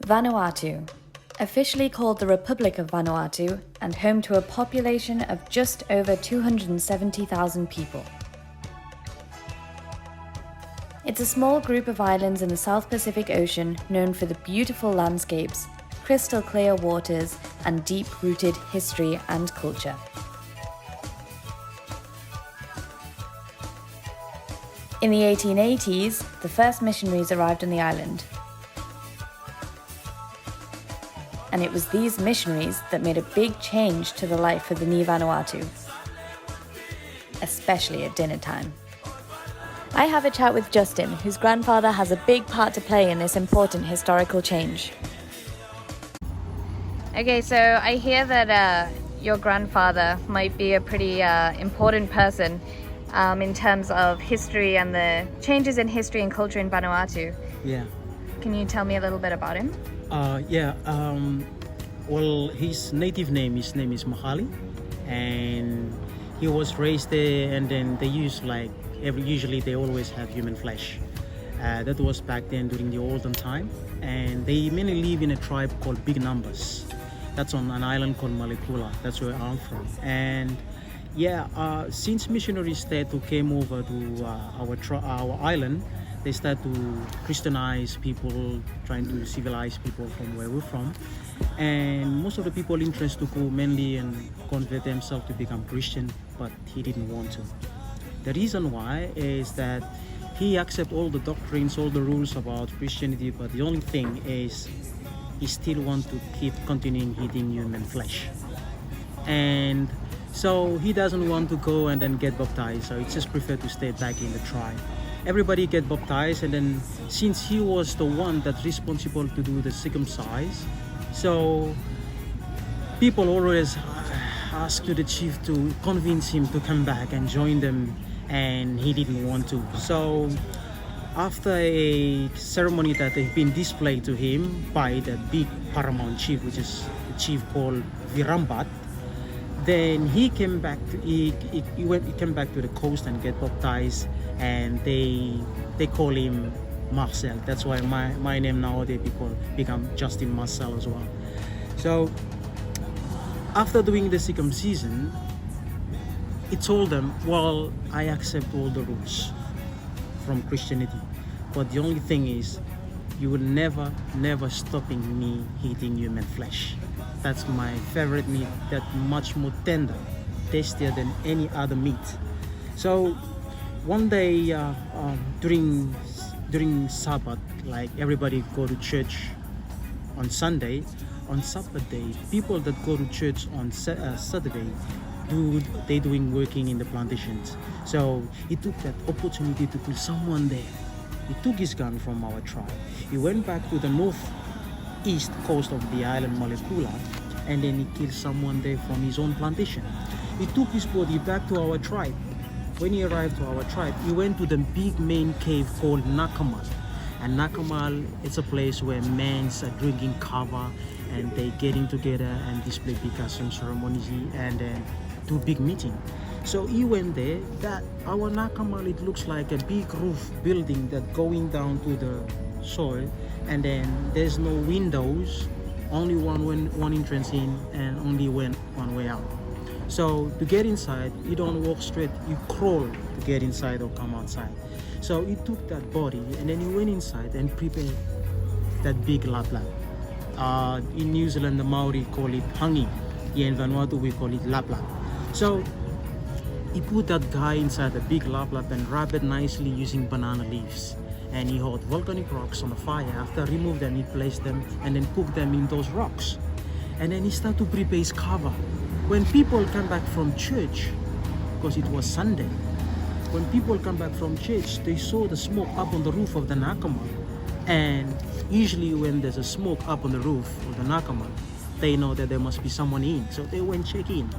Vanuatu, officially called the Republic of Vanuatu and home to a population of just over 270,000 people. It's a small group of islands in the South Pacific Ocean known for the beautiful landscapes, crystal clear waters, and deep-rooted history and culture. In the 1880s, the first missionaries arrived on the island. And it was these missionaries that made a big change to the life of the Ni Vanuatu, especially at dinner time. I have a chat with Justin, whose grandfather has a big part to play in this important historical change. Okay, so I hear that your grandfather might be a pretty important person in terms of history and the changes in history and culture in Vanuatu. Yeah. Can you tell me a little bit about him? Well, his native name, is Mahali, and he was raised there, and then they use usually they always have human flesh. That was back then during the olden time, and they mainly live in a tribe called Big Numbers. That's on an island called Malekula. That's where I'm from. And since missionaries there came over to our island, they start to Christianize people, trying to civilize people from where we're from. And most of the people interested to go mainly and convert themselves to become Christian, but he didn't want to. The reason why is that he accepts all the doctrines, all the rules about Christianity, but the only thing is he still wants to keep continuing eating human flesh. And so he doesn't want to go and then get baptized, so he just prefer to stay back in the tribe. Everybody get baptized, and then since he was the one that's responsible to do the circumcise, so people always ask to the chief to convince him to come back and join them, and he didn't want to. So after a ceremony that had been displayed to him by the big paramount chief, which is the chief called Virambat, then he came back to he came back to the coast and get baptized, and they call him Marcel. That's why my name nowadays become Justin Marcel as well. So after doing the circumcision, he told them, well, I accept all the rules from Christianity, but the only thing is you will never stopping me eating human flesh. That's my favorite meat, that much more tender, tastier than any other meat. So one day during Sabbath, like everybody go to church on Sunday, on Saturday, people that go to church on Saturday, they doing working in the plantations. So he took that opportunity to kill someone there. He took his gun from our tribe. He went back to the northeast coast of the island Malekula, and then he killed someone there from his own plantation. He took his body back to our tribe. When he arrived to our tribe, he went to the big main cave called Nakamal. And Nakamal, it's a place where men are drinking kava, and they getting together and display big custom ceremonies and then do big meeting. So he went there. That our Nakamal, it looks like a big roof building that going down to the soil, and then there's no windows, only one entrance in and only one way out. So to get inside, you don't walk straight, you crawl to get inside or come outside. So he took that body and then he went inside and prepared that big laplap. In New Zealand, the Maori call it hangi. Here in Vanuatu, we call it laplap. So he put that guy inside the big laplap and wrapped it nicely using banana leaves. And he hot volcanic rocks on the fire. After remove them, he placed them and then cooked them in those rocks. And then he started to prepare his kava. When people come back from church, because it was Sunday, when people come back from church, they saw the smoke up on the roof of the Nakama. And usually when there's a smoke up on the roof of the Nakama, they know that there must be someone in. So they went check in.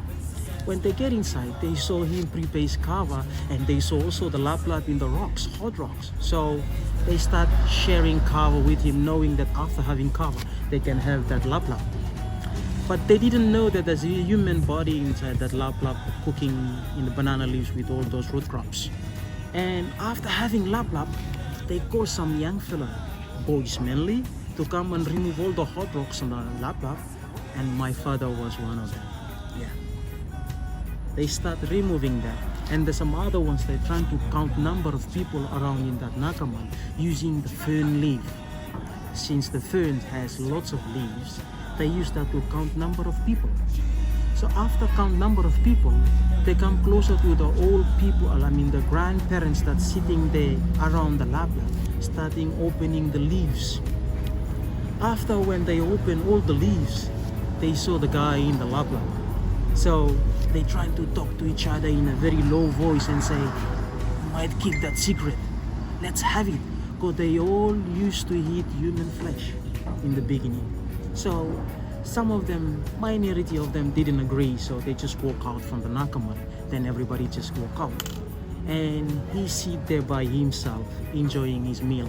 When they get inside, they saw him prepare his kava, and they saw also the laplap in the rocks, hot rocks. So they start sharing kava with him, knowing that after having kava, they can have that laplap. But they didn't know that there's a human body inside that laplap cooking in the banana leaves with all those root crops. And after having laplap, they call some young fella, boys mainly, to come and remove all the hot rocks on the Lap-Lap, and my father was one of them. Yeah. They start removing that, and there's some other ones they're trying to count number of people around in that Nakamal using the fern leaf. Since the fern has lots of leaves, they use that to count number of people. So after count number of people, they come closer to the old people, I mean the grandparents that's sitting there around the Lap-Lap, starting opening the leaves. After when they open all the leaves, they saw the guy in the Lap-Lap. So they tried to talk to each other in a very low voice and say, might keep that secret, let's have it. Because they all used to eat human flesh in the beginning. So some of them, minority of them didn't agree, so they just walk out from the Nakamal. Then everybody just walk out. And he sit there by himself, enjoying his meal.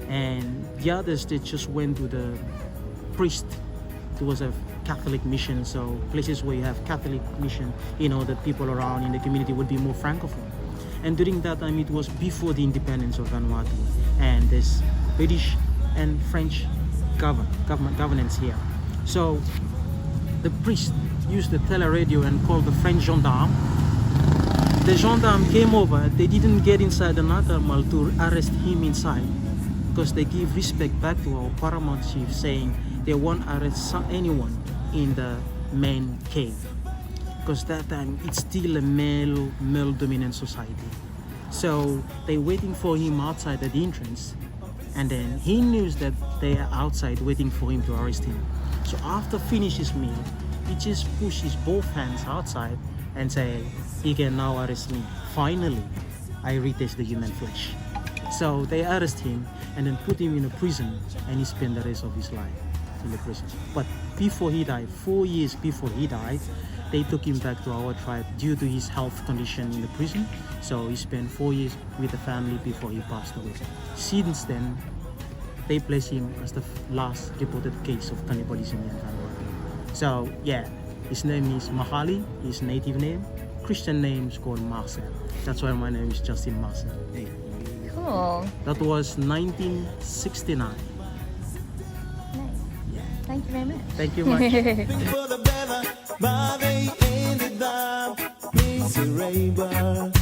And the others, they just went to the priest. It was a Catholic mission, so places where you have Catholic mission, you know, that people around in the community would be more francophone. And during that time, it was before the independence of Vanuatu, and there's British and French governance here. So the priest used the teleradio and called the French gendarme. The gendarme came over. They didn't get inside the Nakamal to arrest him inside, because they give respect back to our paramount chief, saying they won't arrest anyone in the main cave, because that time it's still a male dominant society. So they waiting for him outside at the entrance, and then he knew that they are outside waiting for him to arrest him. So after finish his meal, he just pushes both hands outside and say, he can now arrest me. Finally, I retaste the human flesh. So they arrest him and then put him in a prison, and he spent the rest of his life in the prison. But before he died, 4 years before he died, they took him back to our tribe due to his health condition in the prison. So he spent 4 years with the family before he passed away. Since then, they placed him as the last reported case of cannibalism in Vanuatu. So yeah, his name is Mahali, his native name. Christian name is called Marcel. That's why my name is Justin Marcel. Cool. That was 1969. Nice. Yeah. Thank you very much. Thank you much. For the better, but they ended up miserable.